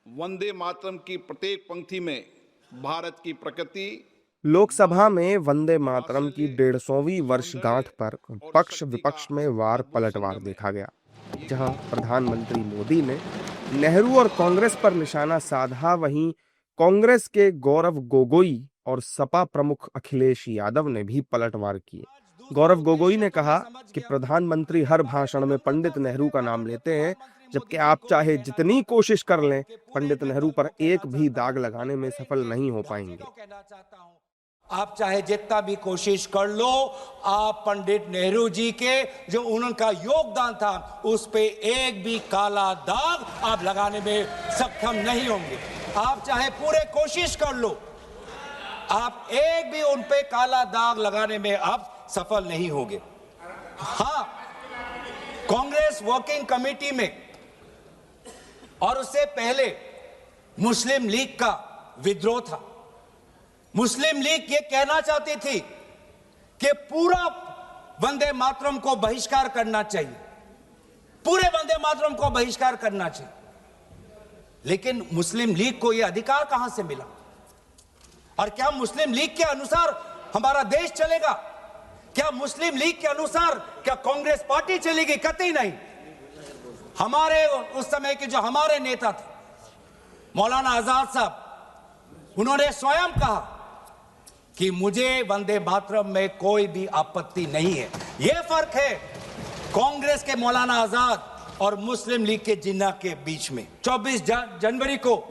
वंदे मातरम की प्रत्येक पंक्ति में भारत की प्रकृति। लोकसभा में वंदे मातरम की 150वीं वर्षगांठ पर पक्ष विपक्ष में वार पलटवार देखा गया, जहां प्रधानमंत्री मोदी ने नेहरू और कांग्रेस पर निशाना साधा, वहीं कांग्रेस के गौरव गोगोई और सपा प्रमुख अखिलेश यादव ने भी पलटवार किए। गौरव गोगोई ने कहा कि प्रधानमंत्री हर भाषण में पंडित नेहरू का नाम लेते हैं, जबकि आप चाहे जितनी कोशिश कर लें, पंडित नेहरू पर एक भी दाग लगाने में सफल नहीं हो पाएंगे। आप चाहे जितना भी कोशिश कर लो, आप पंडित नेहरू जी के जो उनका योगदान था उस पे एक भी काला दाग आप लगाने में सक्षम नहीं होंगे। आप चाहे पूरे कोशिश कर लो, आप एक भी उन पे काला दाग लगाने में आप सफल नहीं होंगे। हाँ, कांग्रेस वर्किंग कमेटी में और उससे पहले मुस्लिम लीग का विद्रोह था। मुस्लिम लीग ये कहना चाहती थी कि पूरा वंदे मातरम को बहिष्कार करना चाहिए, पूरे वंदे मातरम को बहिष्कार करना चाहिए। लेकिन मुस्लिम लीग को यह अधिकार कहां से मिला? और क्या मुस्लिम लीग के अनुसार हमारा देश चलेगा? क्या मुस्लिम लीग के अनुसार क्या कांग्रेस पार्टी चलेगी? कतई नहीं। हमारे उस समय के जो हमारे नेता थे मौलाना आजाद साहब, उन्होंने स्वयं कहा कि मुझे वंदे मातरम में कोई भी आपत्ति नहीं है। यह फर्क है कांग्रेस के मौलाना आजाद और मुस्लिम लीग के जिन्ना के बीच में। 24 जनवरी को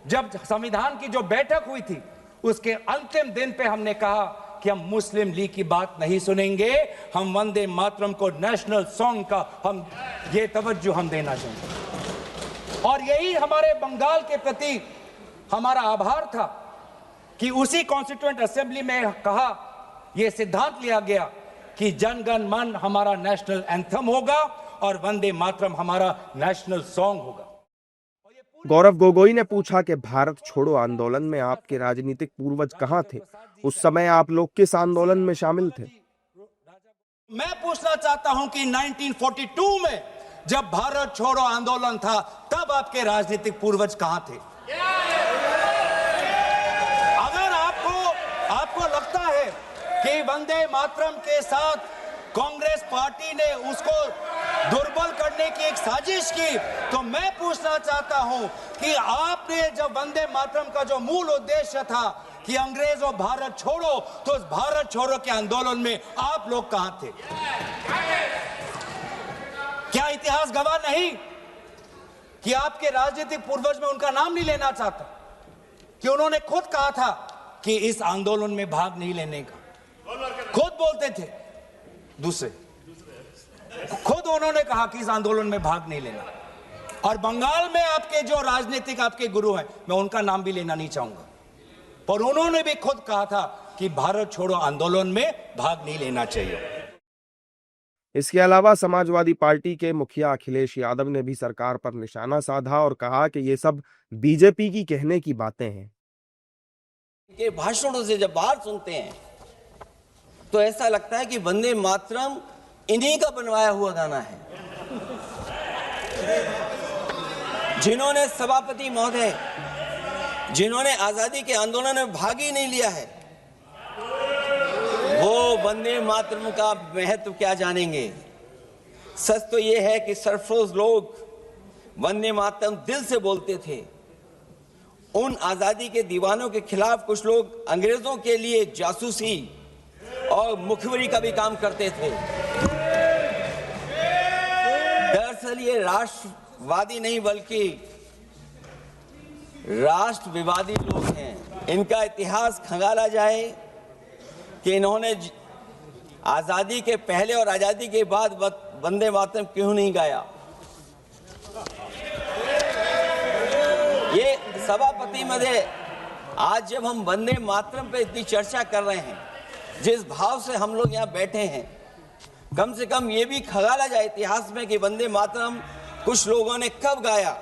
जब संविधान की जो बैठक हुई थी, उसके अंतिम दिन पे हमने कहा कि हम मुस्लिम लीग की बात नहीं सुनेंगे, हम वंदे मातरम को नेशनल सॉन्ग का हम ये तवज्जो हम देना चाहेंगे। और यही हमारे बंगाल के प्रति हमारा आभार था कि उसी कॉन्स्टिट्यूएंट असेंबली में कहा, यह सिद्धांत लिया गया कि जन गण मन हमारा नेशनल एंथम होगा और वंदे मातरम हमारा नेशनल सॉन्ग होगा। गौरव गोगोई ने पूछा कि भारत छोड़ो आंदोलन में आपके राजनीतिक पूर्वज कहां थे? उस समय आप लोग किस आंदोलन में शामिल थे? मैं पूछना चाहता हूं कि 1942 में जब भारत छोड़ो आंदोलन था, तब आपके राजनीतिक पूर्वज कहां थे? अगर आपको लगता है कि वंदे मातरम के साथ कांग्रेस पार्टी ने उसको दुर्बल करने की एक साजिश की, तो मैं पूछना चाहता हूं कि आपने जब वंदे मातरम का जो मूल उद्देश्य था कि अंग्रेजों भारत छोड़ो, तो उस भारत छोड़ो के आंदोलन में आप लोग कहां थे? क्या इतिहास गवाह नहीं कि आपके राजनीतिक पूर्वज में उनका नाम नहीं लेना चाहता, कि उन्होंने खुद कहा था कि इस आंदोलन में भाग नहीं लेने का। खुद बोलते थे, दूसरे खुद उन्होंने कहा कि इस आंदोलन में भाग नहीं लेना। और बंगाल में आपके जो राजनीतिक आपके गुरु हैं, मैं उनका नाम भी लेना नहीं चाहूंगा, पर उन्होंने भी खुद कहा था कि भारत छोड़ो आंदोलन में भाग नहीं लेना चाहिए। इसके अलावा समाजवादी पार्टी के मुखिया अखिलेश यादव ने भी सरकार पर निशाना साधा और कहा कि ये सब बीजेपी की कहने की बातें हैं। के भाषणों से जब बाहर सुनते हैं तो ऐसा लगता है कि वंदे मातरम इन्हीं का बनवाया हुआ गाना है। जिन्होंने सभापति महोदय, जिन्होंने आजादी के आंदोलन में भाग ही नहीं लिया है, वो वंदे मातरम का महत्व क्या जानेंगे? सच तो ये है कि सरफरोश लोग वंदे मातरम दिल से बोलते थे। उन आजादी के दीवानों के खिलाफ कुछ लोग अंग्रेजों के लिए जासूसी और मुखबिरी का भी काम करते थे। दरअसल ये राष्ट्रवादी नहीं बल्कि राष्ट्र विवादी लोग हैं। इनका इतिहास खंगाला जाए कि इन्होंने आजादी के पहले और आजादी के बाद वंदे मातरम क्यों नहीं गाया। ये सभापति महोदय, आज जब हम वंदे मातरम पे इतनी चर्चा कर रहे हैं, जिस भाव से हम लोग यहाँ बैठे हैं, कम से कम ये भी खंगाला जाए इतिहास में कि वंदे मातरम कुछ लोगों ने कब गाया।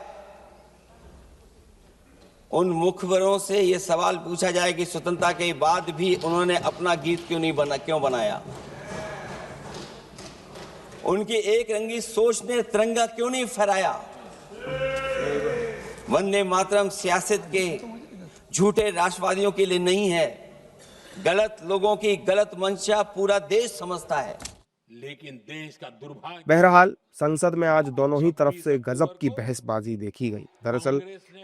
उन मुखबरों से ये सवाल पूछा जाए कि स्वतंत्रता के बाद भी उन्होंने अपना गीत क्यों बनाया। उनकी एक रंगी सोच ने तिरंगा क्यों नहीं फहराया। वंदे मातरम सियासत के झूठे राष्ट्रवादियों के लिए नहीं है। गलत लोगों की गलत मंशा पूरा देश समझता है। लेकिन देश का दुर्भाग्य बहरहाल संसद में आज दोनों ही तरफ से गजब की बहसबाजी देखी गई। दरअसल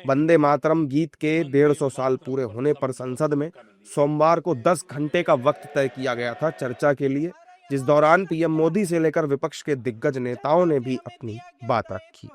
वंदे मातरम गीत के 150 साल पूरे होने पर संसद में सोमवार को 10 घंटे का वक्त तय किया गया था चर्चा के लिए, जिस दौरान पीएम मोदी से लेकर विपक्ष के दिग्गज नेताओं ने भी अपनी बात रखी।